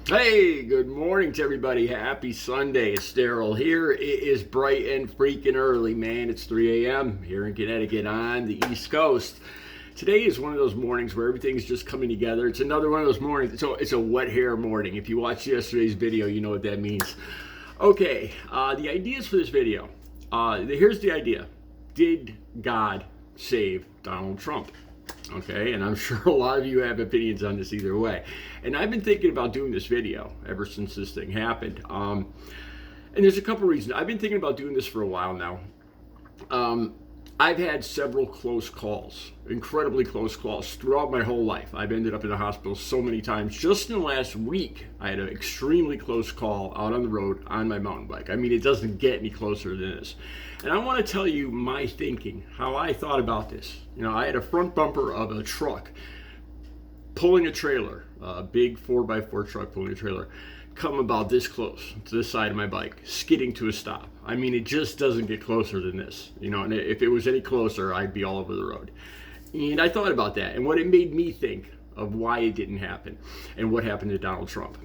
Hey, good morning to everybody. Happy Sunday. It's Daryl here. It is bright and freaking early, man. It's 3 a.m. here in Connecticut on the East Coast. Today is one of those mornings where everything's just coming together. It's another one of those mornings. It's a wet hair morning. If you watched yesterday's video, you know what that means. Okay, the ideas for this video. Here's the idea. Did God save Donald Trump? Okay, and I'm sure a lot of you have opinions on this either way. And I've been thinking about doing this video ever since this thing happened. And there's a couple reasons. I've been thinking about doing this for a while now. I've had several close calls, incredibly close calls throughout my whole life. I've ended up in the hospital so many times. Just in the last week, I had an extremely close call out on the road on my mountain bike. I mean, it doesn't get any closer than this. And I want to tell you my thinking, how I thought about this. You know, I had a front bumper of a truck pulling a trailer, a big 4x4 truck pulling a trailer, come about this close to the side of my bike, skidding to a stop. I mean, it just doesn't get closer than this, you know, and if it was any closer, I'd be all over the road. And I thought about that and what it made me think of why it didn't happen and what happened to Donald Trump.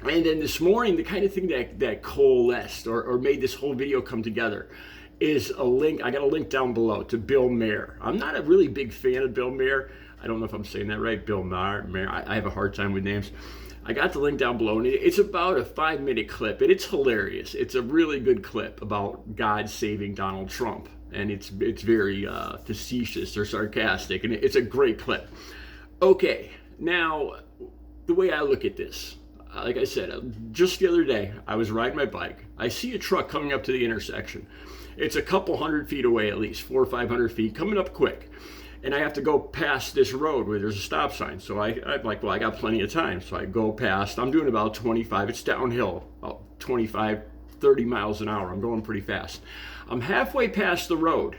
And then this morning, the kind of thing that coalesced or made this whole video come together is a link. I got a link down below to Bill Maher. I'm not a really big fan of Bill Maher. I don't know if I'm saying that right. Bill Maher. I have a hard time with names. I got the link down below, and it's about a 5-minute clip, and it's hilarious. It's a really good clip about God saving Donald Trump, and it's very facetious or sarcastic, and it's a great clip. Okay, now, the way I look at this, like I said, just the other day, I was riding my bike. I see a truck coming up to the intersection. It's a couple hundred feet away at least, 400 or 500 feet, coming up quick. And I have to go past this road where there's a stop sign. So I'm like, well, I got plenty of time. So I go past. I'm doing about 25. It's downhill, about 25, 30 miles an hour. I'm going pretty fast. I'm halfway past the road,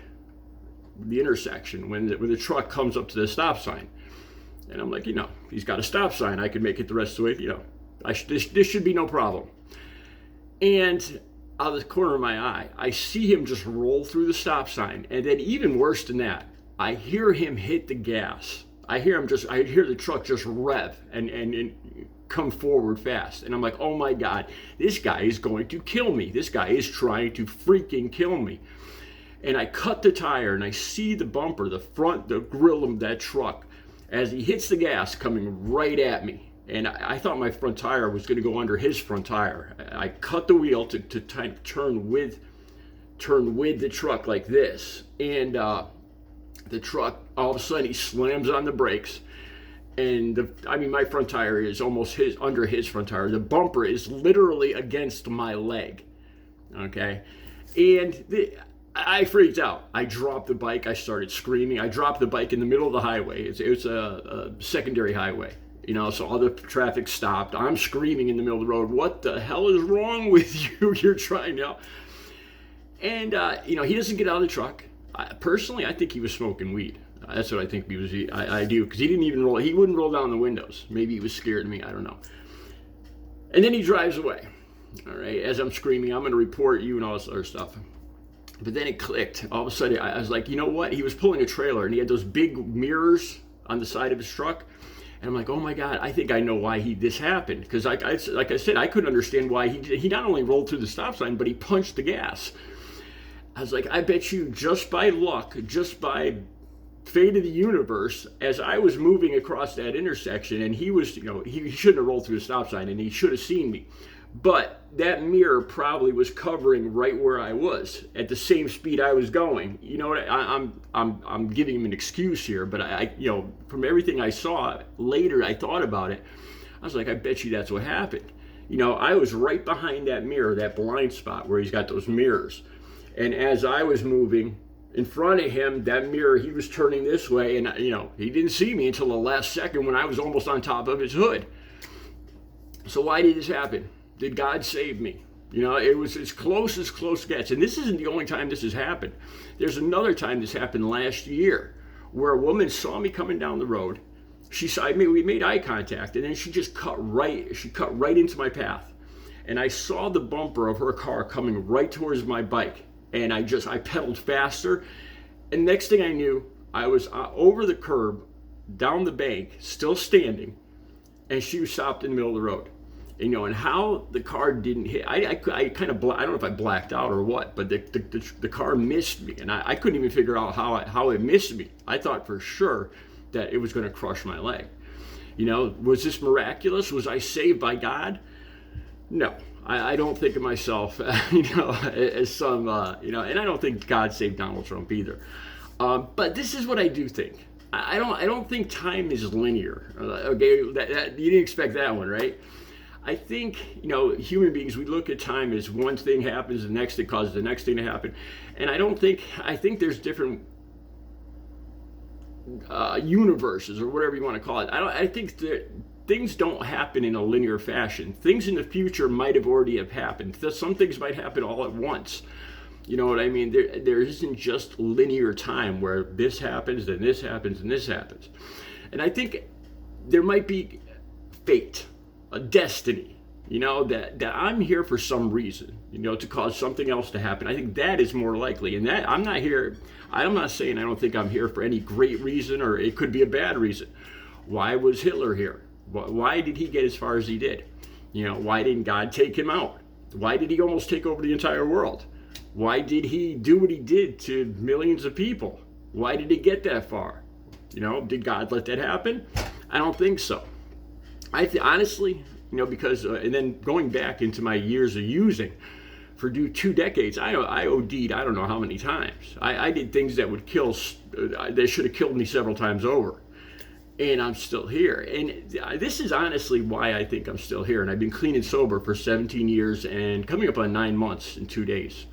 the intersection, when the truck comes up to the stop sign. And I'm like, he's got a stop sign. I could make it the rest of the way. This should be no problem. And out of the corner of my eye, I see him just roll through the stop sign. And then even worse than that, I hear him hit the gas. I hear the truck just rev and come forward fast. And I'm like, oh my God, this guy is going to kill me. This guy is trying to freaking kill me. And I cut the tire and I see the bumper, the grill of that truck, as he hits the gas coming right at me. And I thought my front tire was going to go under his front tire. I cut the wheel to turn with the truck like this. And the truck, all of a sudden, he slams on the brakes. And my front tire is almost under his front tire. The bumper is literally against my leg. Okay? And I freaked out. I dropped the bike. I started screaming. I dropped the bike in the middle of the highway. It's a secondary highway. So all the traffic stopped. I'm screaming in the middle of the road. What the hell is wrong with you? You're trying to. And, he doesn't get out of the truck. Personally, I think he was smoking weed. That's what I think he was. I do, because he didn't even roll. He wouldn't roll down the windows. Maybe he was scared of me. I don't know. And then he drives away. All right. As I'm screaming, I'm going to report you and all this other stuff. But then it clicked. All of a sudden, I was like, you know what? He was pulling a trailer, and he had those big mirrors on the side of his truck. And I'm like, oh my God, I think I know why this happened. Because like I said, I couldn't understand why he not only rolled through the stop sign, but he punched the gas. I was like, I bet you just by luck, just by fate of the universe, as I was moving across that intersection, and he was, he shouldn't have rolled through the stop sign, and he should have seen me. But that mirror probably was covering right where I was at the same speed I was going. You know what? I'm giving him an excuse here, but I from everything I saw later, I thought about it. I was like, I bet you that's what happened. I was right behind that mirror, that blind spot where he's got those mirrors. And as I was moving in front of him, that mirror, he was turning this way, and he didn't see me until the last second when I was almost on top of his hood. So why did this happen? Did God save me? It was as close gets. And this isn't the only time this has happened. There's another time this happened last year where a woman saw me coming down the road. We made eye contact, and then she just cut right into my path. And I saw the bumper of her car coming right towards my bike. And I pedaled faster. And next thing I knew, I was over the curb, down the bank, still standing. And she stopped in the middle of the road. and how the car didn't hit. I kind of, I don't know if I blacked out or what, but the car missed me, and I couldn't even figure out how it missed me. I thought for sure that it was going to crush my leg. Was this miraculous? Was I saved by God? No, I don't think of myself, as some, and I don't think God saved Donald Trump either. But this is what I do think. I don't think time is linear. Okay, you didn't expect that one, right? I think, human beings, we look at time as one thing happens, the next thing causes the next thing to happen. And I think there's different universes, or whatever you want to call it. I think that things don't happen in a linear fashion. Things in the future might have already have happened. Some things might happen all at once. You know what I mean? There isn't just linear time where this happens, then this happens, and this happens. And I think there might be fate, a destiny, that I'm here for some reason, to cause something else to happen. I think that is more likely. And that I'm not saying I don't think I'm here for any great reason, or it could be a bad reason. Why was Hitler here? Why did he get as far as he did? Why didn't God take him out? Why did he almost take over the entire world? Why did he do what he did to millions of people? Why did he get that far? Did God let that happen? I don't think so. Honestly, because, and then going back into my years of using, for 2 decades, I OD'd I don't know how many times. I did things that would that should have killed me several times over. And I'm still here. And this is honestly why I think I'm still here. And I've been clean and sober for 17 years and coming up on 9 months in 2 days.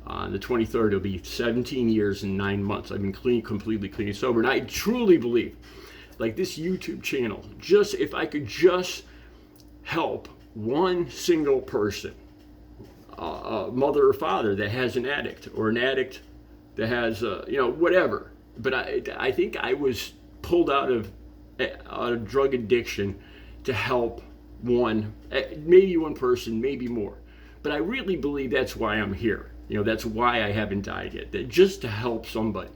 On the 23rd, it'll be 17 years and 9 months. I've been completely clean and sober. And I truly believe, like this YouTube channel, if I could just help one single person, a mother or father that has an addict, or an addict that has, whatever. But I think I was pulled out of drug addiction to help maybe one person, maybe more. But I really believe that's why I'm here. That's why I haven't died yet. That just to help somebody,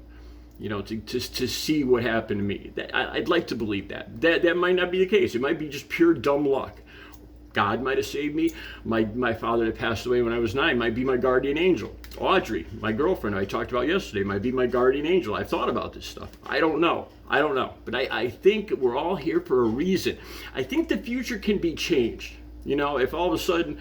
to see what happened to me. I'd like to believe that might not be the case. It might be just pure dumb luck. God might have saved me. My father that passed away when I was 9 might be my guardian angel. Audrey, my girlfriend I talked about yesterday, might be my guardian angel. I've thought about this stuff. I don't know. But I think we're all here for a reason. I think the future can be changed. If all of a sudden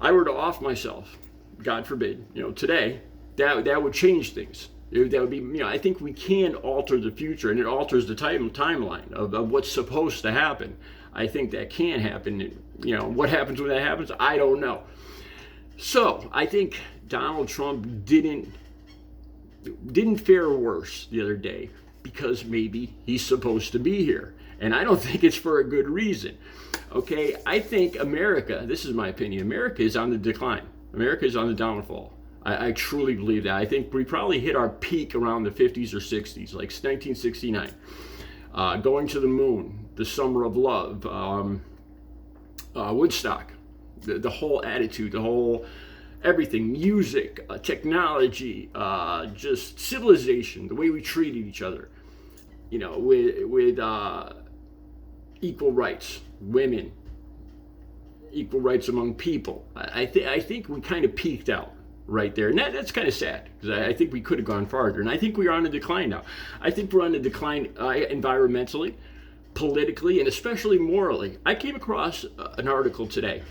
I were to off myself, God forbid, today, that would change things. That would be, I think we can alter the future, and it alters the timeline of what's supposed to happen. I think that can happen. What happens when that happens, I don't know. So I think Donald Trump didn't fare worse the other day because maybe he's supposed to be here. And I don't think it's for a good reason. Okay, I think America, this is my opinion, America is on the decline. America is on the downfall. I truly believe that. I think we probably hit our peak around the 50s or 60s, like 1969. Going to the moon, the summer of love, Woodstock, the whole attitude, the whole everything, music, technology, just civilization, the way we treated each other, with equal rights, women, equal rights among people. I think we kind of peaked out right there. And that's kind of sad, because I think we could have gone farther. And I think we are on a decline now. I think we're on a decline environmentally, politically, and especially morally. I came across an article today.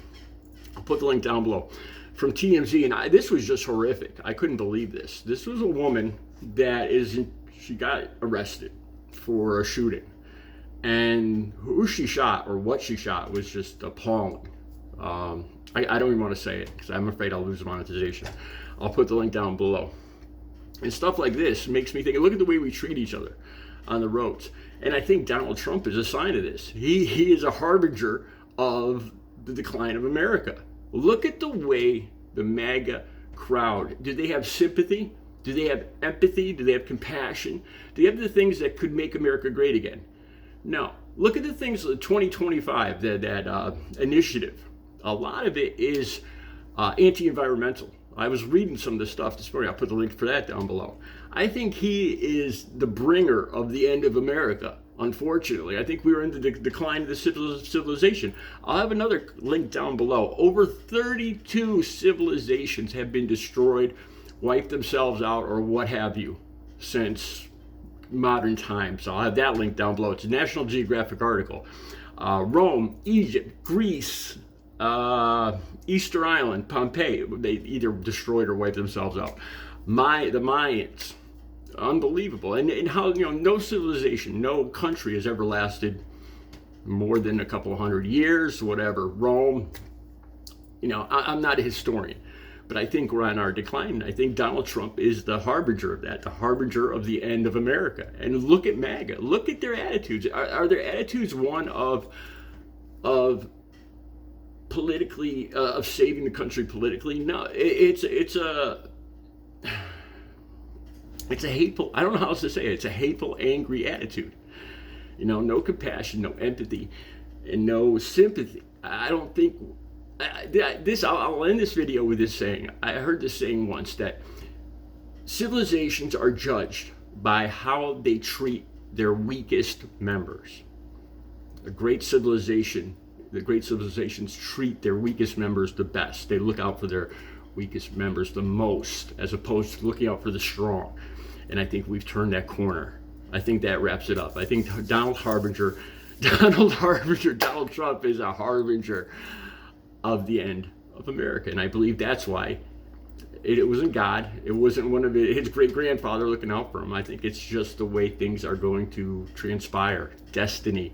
I'll put the link down below, from TMZ, and this was just horrific. I couldn't believe this. This was a woman she got arrested for a shooting. And who she shot, or what she shot, was just appalling. I don't even want to say it because I'm afraid I'll lose monetization. I'll put the link down below. And stuff like this makes me think, look at the way we treat each other on the roads. And I think Donald Trump is a sign of this. He is a harbinger of the decline of America. Look at the way the MAGA crowd, do they have sympathy? Do they have empathy? Do they have compassion? Do they have the things that could make America great again? No. Look at the things, 2025, that initiative. A lot of it is anti-environmental. I was reading some of this stuff this morning. I'll put the link for that down below. I think he is the bringer of the end of America. Unfortunately, I think we were in the decline of the civilization. I'll have another link down below. Over 32 civilizations have been destroyed, wiped themselves out, or what have you, since modern times. So I'll have that link down below. It's a National Geographic article. Rome, Egypt, Greece, Easter Island, Pompeii, they either destroyed or wiped themselves out. The Mayans, unbelievable. And how, no civilization, no country has ever lasted more than a couple of hundred years, whatever. Rome, I'm not a historian, but I think we're on our decline. I think Donald Trump is the harbinger of that, the harbinger of the end of America. And look at MAGA. Look at their attitudes. Are their attitudes one of politically, of saving the country politically? No, it's a hateful, I don't know how else to say it. It's a hateful, angry attitude. No compassion, no empathy, and no sympathy. I don't think, I'll end this video with this saying. I heard this saying once, that civilizations are judged by how they treat their weakest members. The great civilizations treat their weakest members the best. They look out for their weakest members the most, as opposed to looking out for the strong. And I think we've turned that corner. I think that wraps it up. I think Donald Trump is a harbinger of the end of America. And I believe that's why it wasn't God. It wasn't one of his great-grandfather looking out for him. I think it's just the way things are going to transpire. Destiny.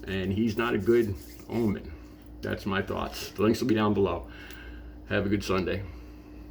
And he's not a good omen. That's my thoughts. The links will be down below. Have a good Sunday.